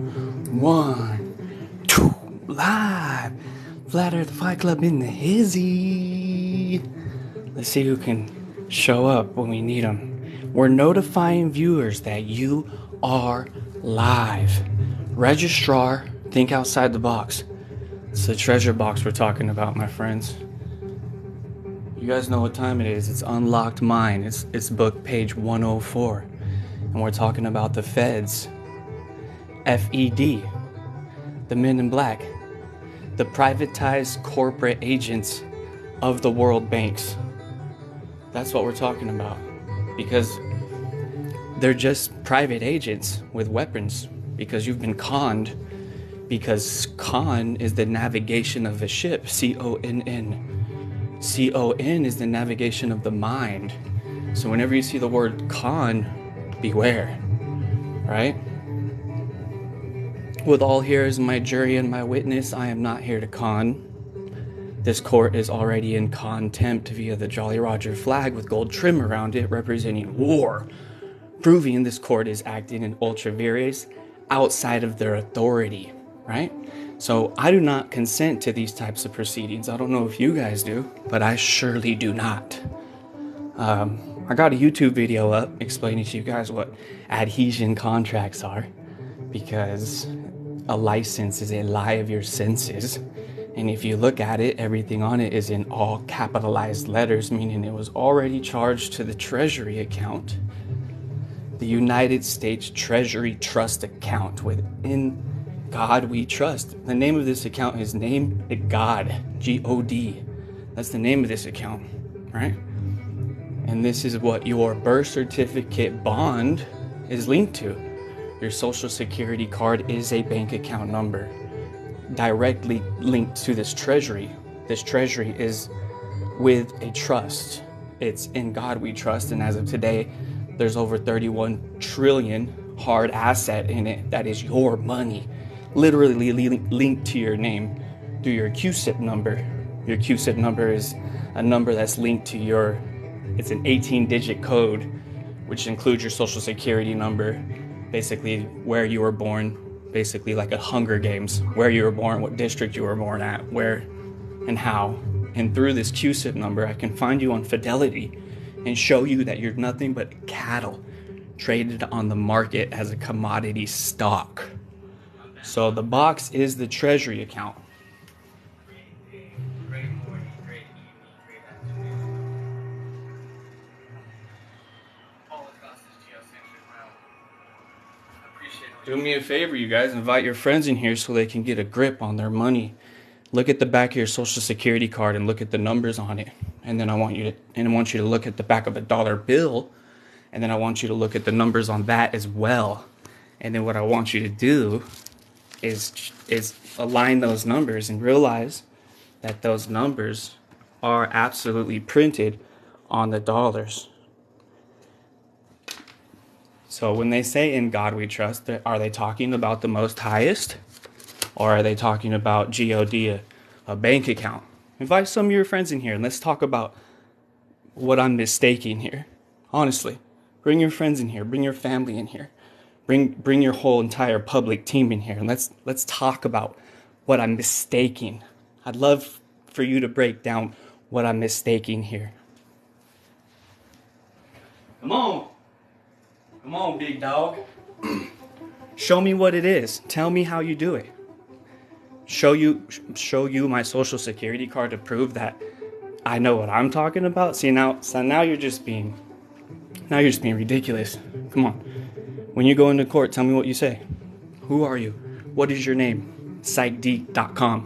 1, 2, live. Flat Earth Fight Club in the hizzy. Let's see who can show up when we need them. We're notifying viewers that you are live. Registrar, think outside the box. It's the treasure box we're talking about, my friends. You guys know what time it is. It's Unlocked Mind. It's book page 104. And we're talking about the feds. FED. The men in black. The privatized corporate agents of the world banks. That's what we're talking about. Because they're just private agents with weapons. Because you've been conned. Because con is the navigation of a ship. C-O-N-N. C-O-N is the navigation of the mind. So whenever you see the word con, beware. Right? With all here is my jury and my witness, I am not here to con. This court is already in contempt via the Jolly Roger flag with gold trim around it representing war, proving this court is acting in ultra vires outside of their authority, right? So I do not consent to these types of proceedings. I don't know if you guys do, but I surely do not. I got a YouTube video up explaining to you guys what adhesion contracts are, because a license is a lie of your senses. And if you look at it, everything on it is in all capitalized letters, meaning it was already charged to the Treasury account, the United States Treasury Trust account within God We Trust. The name of this account is named God, G-O-D. That's the name of this account, right? And this is what your birth certificate bond is linked to. Your social security card is a bank account number directly linked to this treasury. This treasury is with a trust. It's in God We Trust. And as of today, there's over 31 trillion hard asset in it that is your money, literally linked to your name through your QSIP number. Your QSIP number is a number that's linked to it's an 18-digit code, which includes your social security number, basically where you were born, basically like a Hunger Games, where you were born, what district you were born at, where and how. And through this QSIP number, I can find you on Fidelity and show you that you're nothing but cattle traded on the market as a commodity stock. So the box is the Treasury account. Great morning, great evening, great afternoon. All across this geocentric realm. I appreciate all Do me a favor, you guys. Invite your friends in here so they can get a grip on their money. Look at the back of your social security card and look at the numbers on it. And then I want you to look at the back of a dollar bill. And then I want you to look at the numbers on that as well. And then what I want you to do is align those numbers and realize that those numbers are absolutely printed on the dollars. So when they say in God we trust, are they talking about the most highest? Or are they talking about GOD, a bank account? Invite some of your friends in here and let's talk about what I'm mistaking here. Honestly, bring your friends in here, bring your family in here. Bring your whole entire public team in here and let's talk about what I'm mistaking. I'd love for you to break down what I'm mistaking here. Come on, big dog. Show me what it is. Tell me how you do it. Show you my social security card to prove that I know what I'm talking about. See now you're just being ridiculous. Come on. When you go into court, tell me what you say. Who are you? What is your name? Psychdeek.com.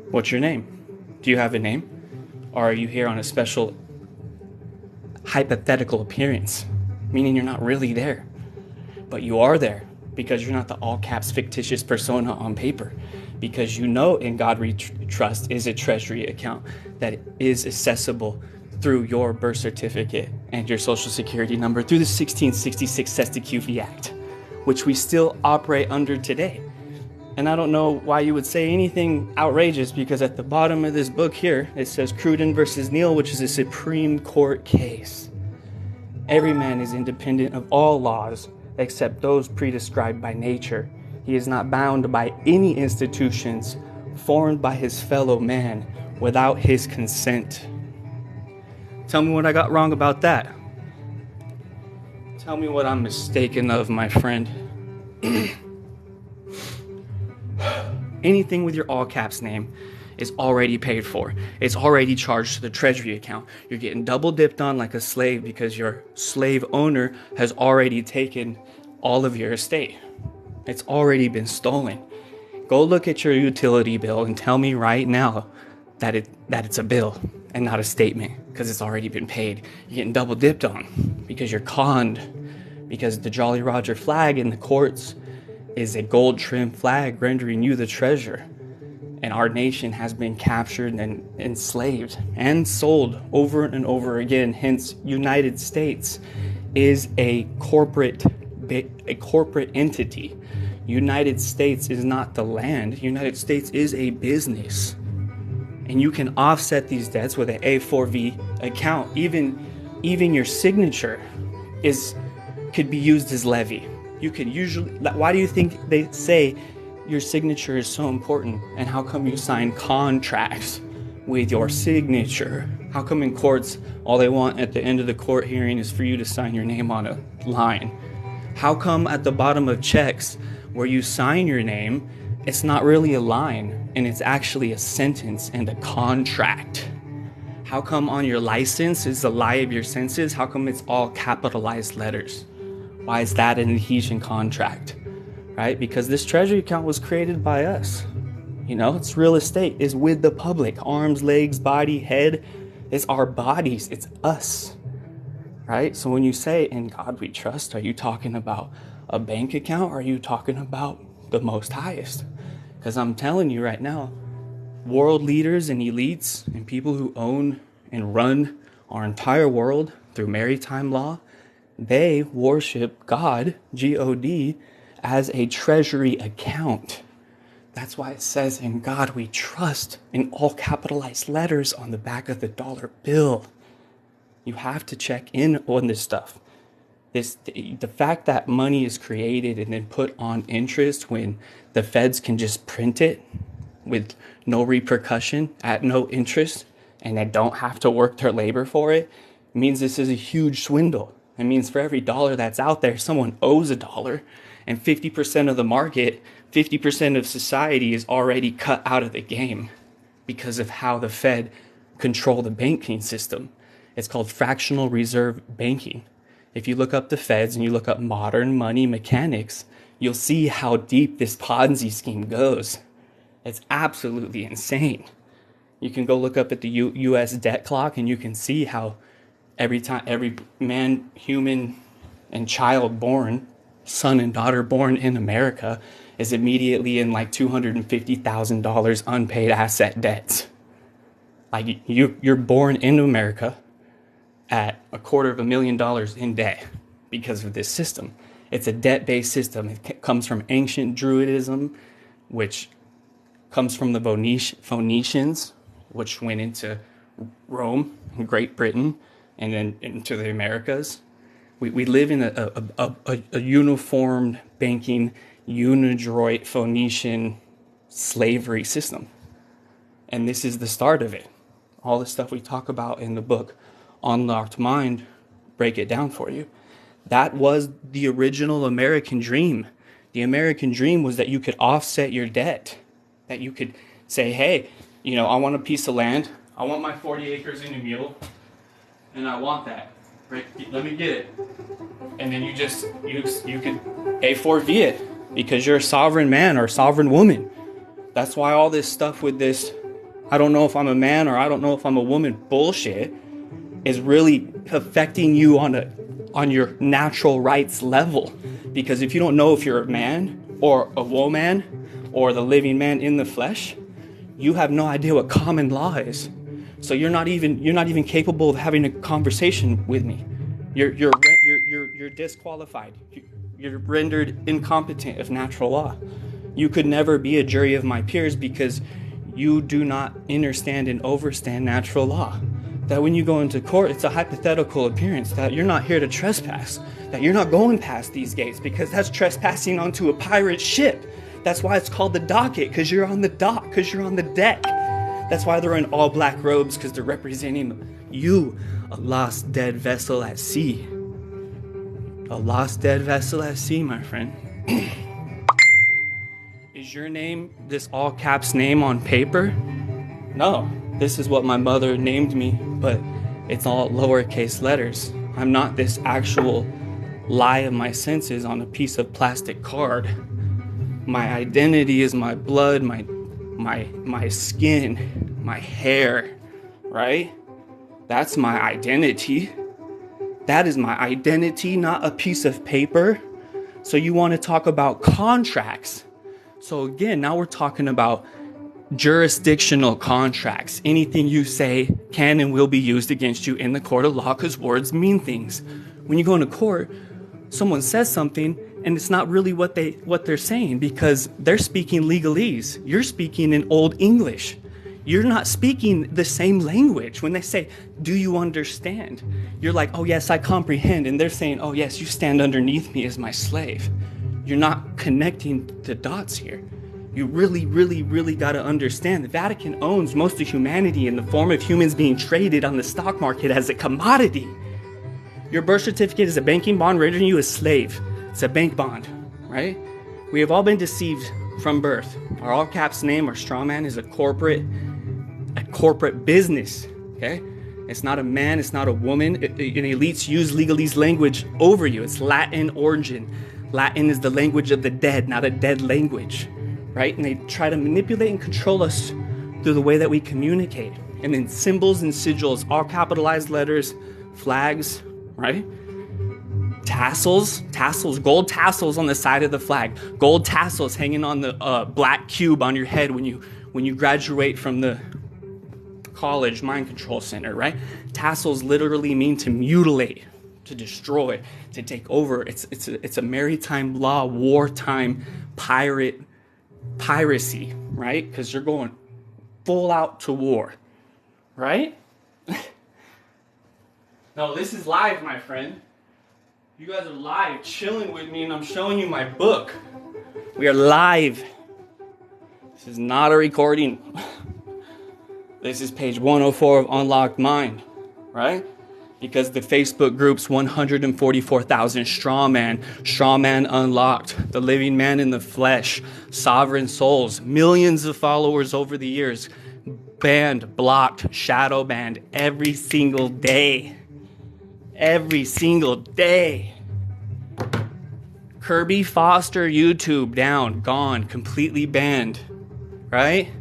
What's your name? Do you have a name? Or are you here on a special hypothetical appearance? Meaning you're not really there. But you are there because you're not the all caps fictitious persona on paper. Because you know in God We Trust is a treasury account that is accessible through your birth certificate and your social security number through the 1666 Sesquiquivy Act, which we still operate under today. And I don't know why you would say anything outrageous, because at the bottom of this book here, it says Cruden versus Neal, which is a Supreme Court case. Every man is independent of all laws except those prescribed by nature. He is not bound by any institutions formed by his fellow man without his consent. Tell me what I got wrong about that. Tell me what I'm mistaken of, my friend. Anything with your all caps name is already paid for. It's already charged to the treasury account. You're getting double dipped on like a slave because your slave owner has already taken all of your estate. It's already been stolen. Go look at your utility bill and tell me right now that it's a bill and not a statement, because it's already been paid. You're getting double dipped on because you're conned, because the Jolly Roger flag in the courts is a gold trimmed flag rendering you the treasure. And our nation has been captured and enslaved and sold over and over again. Hence, United States is a corporate entity. United States is not the land. United States is a business. And you can offset these debts with an A4V account. Even your signature could be used as levy. You could usually, why do you think they say your signature is so important? And how come you sign contracts with your signature? How come in courts, all they want at the end of the court hearing is for you to sign your name on a line? How come at the bottom of checks where you sign your name, it's not really a line and it's actually a sentence and a contract? How come on your license is the lie of your senses? How come it's all capitalized letters? Why is that an adhesion contract? Right? Because this treasury account was created by us. You know, it's real estate. It's with the public. Arms, legs, body, head. It's our bodies. It's us. Right? So when you say, "In God we trust," are you talking about a bank account? Or are you talking about the most highest? Because I'm telling you right now, world leaders and elites and people who own and run our entire world through maritime law, they worship God, G-O-D, as a treasury account. That's why it says, "In God we trust," in all capitalized letters on the back of the dollar bill. You have to check in on this stuff. The fact that money is created and then put on interest when the feds can just print it with no repercussion at no interest, and they don't have to work their labor for it, means this is a huge swindle. It means for every dollar that's out there, someone owes a dollar, and 50% of the market, 50% of society is already cut out of the game because of how the Fed control the banking system. It's called fractional reserve banking. If you look up the feds and you look up modern money mechanics, you'll see how deep this Ponzi scheme goes. It's absolutely insane. You can go look up at the U.S. debt clock and you can see how every man, human, and child born, son and daughter born in America, is immediately in like $250,000 unpaid asset debts. Like you're born in America at $250,000 in debt because of this system. It's a debt-based system. It comes from ancient Druidism, which comes from the Phoenicians, which went into Rome and Great Britain and then into the Americas. We live in a uniformed banking, unidroit Phoenician slavery system. And this is the start of it. All the stuff we talk about in the book, Unlocked Mind, break it down for you. That was the original American dream. The American dream was that you could offset your debt. That you could say, hey, I want a piece of land. I want my 40 acres in a mule. And I want that. Right? Let me get it. And then you could A4V it because you're a sovereign man or a sovereign woman. That's why all this stuff with this, I don't know if I'm a man or I don't know if I'm a woman bullshit is really affecting you on your natural rights level. Because if you don't know if you're a man or a woman or the living man in the flesh, you have no idea what common law is. So you're not even capable of having a conversation with me. You're disqualified. You're rendered incompetent of natural law. You could never be a jury of my peers because you do not understand and overstand natural law. that when you go into court, it's a hypothetical appearance, that you're not here to trespass, that you're not going past these gates, because that's trespassing onto a pirate ship. That's why it's called the docket, because you're on the dock, because you're on the deck. That's why they're in all black robes, because they're representing you, a lost dead vessel at sea. A lost dead vessel at sea, my friend. Is your name this all caps name on paper? No, this is what my mother named me, but it's all lowercase letters. I'm not this actual lie of my senses on a piece of plastic card. My identity is my blood, my skin, my hair, right? That's my identity. That is my identity, not a piece of paper. So you want to talk about contracts. So again, now we're talking about jurisdictional contracts. Anything you say can and will be used against you in the court of law, because words mean things. When you go into court, someone says something and it's not really what they're saying, because they're speaking legalese. You're speaking in Old English. You're not speaking the same language. When they say, do you understand? You're like, oh yes, I comprehend. And they're saying, oh yes, you stand underneath me as my slave. You're not connecting the dots here. You really, really, really got to understand the Vatican owns most of humanity in the form of humans being traded on the stock market as a commodity. Your birth certificate is a banking bond rendering you a slave. It's a bank bond, right? We have all been deceived from birth. Our all caps name, our strawman, is a corporate business, okay? It's not a man, it's not a woman. Elites use legalese language over you. It's Latin origin. Latin is the language of the dead, not a dead language, right? And they try to manipulate and control us through the way that we communicate. And then symbols and sigils, all capitalized letters, flags, right? Tassels, gold tassels on the side of the flag, gold tassels hanging on the black cube on your head when you graduate from the college mind control center, right? Tassels literally mean to mutilate, to destroy, to take over. It's a maritime law, wartime piracy, right? Because you're going full out to war, right? No, this is live, my friend. You guys are live, chilling with me, and I'm showing you my book. We are live. This is not a recording. This is page 104 of Unlocked Mind, right? Because the Facebook group's 144,000 strawman unlocked, the living man in the flesh, sovereign souls, millions of followers over the years, banned, blocked, shadow banned every single day. Every single day. Kirby Foster YouTube down, gone, completely banned, right?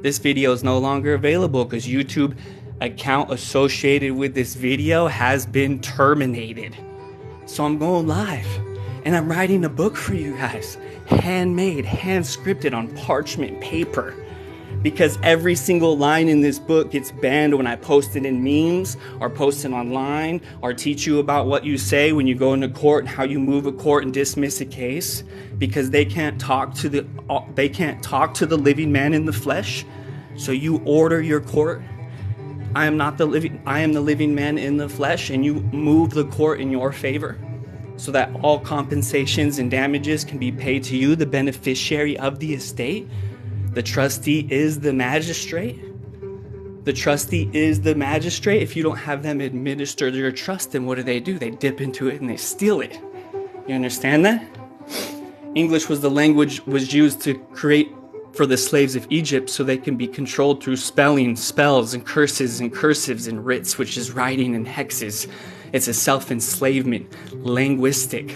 This video is no longer available because YouTube account associated with this video has been terminated. So I'm going live and I'm writing a book for you guys, handmade, hand scripted on parchment paper. Because every single line in this book gets banned when I post it in memes or post it online or teach you about what you say when you go into court and how you move a court and dismiss a case, because they can't talk to the living man in the flesh. So you order your court. I am the living man in the flesh, and you move the court in your favor so that all compensations and damages can be paid to you, the beneficiary of the estate. The trustee is the magistrate. The trustee is the magistrate. If you don't have them administer your trust, then what do? They dip into it and they steal it. You understand that? English was the language was used to create for the slaves of Egypt so they can be controlled through spelling, spells, and curses and cursives and writs, which is writing and hexes. It's a self-enslavement, linguistic.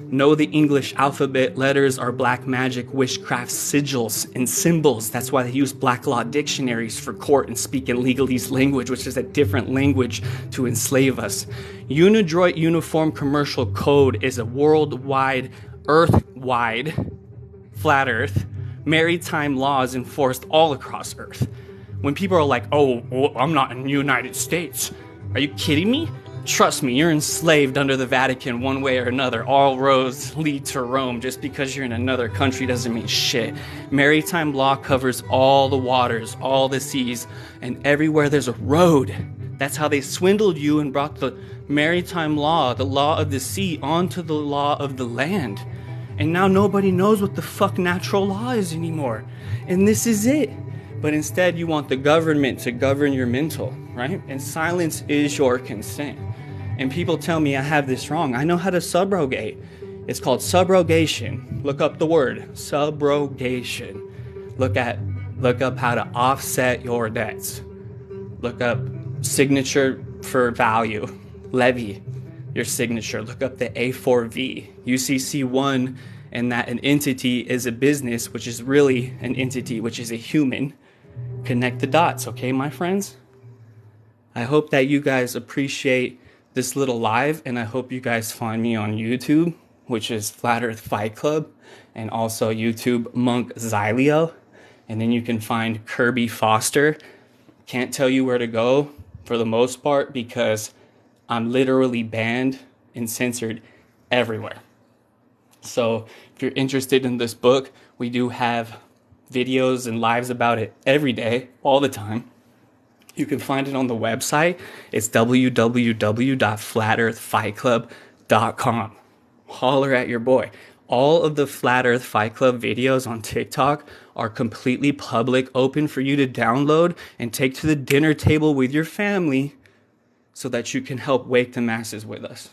Know the English alphabet letters are black magic, witchcraft, sigils, and symbols. That's why they use black law dictionaries for court and speak in legalese language, which is a different language to enslave us. Unidroit Uniform Commercial Code is a worldwide, earth-wide, flat earth, maritime laws enforced all across earth. When people are like, oh, I'm not in the United States. Are you kidding me? Trust me, you're enslaved under the Vatican one way or another. All roads lead to Rome. Just because you're in another country doesn't mean shit. Maritime law covers all the waters, all the seas, and everywhere there's a road, That's how they swindled you and brought the maritime law, the law of the sea, onto the law of the land. And now nobody knows what the fuck natural law is anymore. And this is it. But instead, you want the government to govern your mental, right? And silence is your consent. And people tell me I have this wrong. I know how to subrogate. It's called subrogation. Look up the word, subrogation. Look up how to offset your debts. Look up signature for value, levy your signature. Look up the A4V, UCC1, and that an entity is a business, which is really an entity, which is a human. Connect the dots, okay, my friends? I hope that you guys appreciate this little live, and I hope you guys find me on YouTube, which is Flat Earth Fight Club, and also YouTube Monk Xylio. And then you can find Kirby Foster. Can't tell you where to go for the most part because I'm literally banned and censored everywhere. So if you're interested in this book, we do have videos and lives about it every day, all the time. You can find it on the website. It's www.flatearthfightclub.com. Holler at your boy. All of the Flat Earth Fight Club videos on TikTok are completely public, open for you to download and take to the dinner table with your family so that you can help wake the masses with us.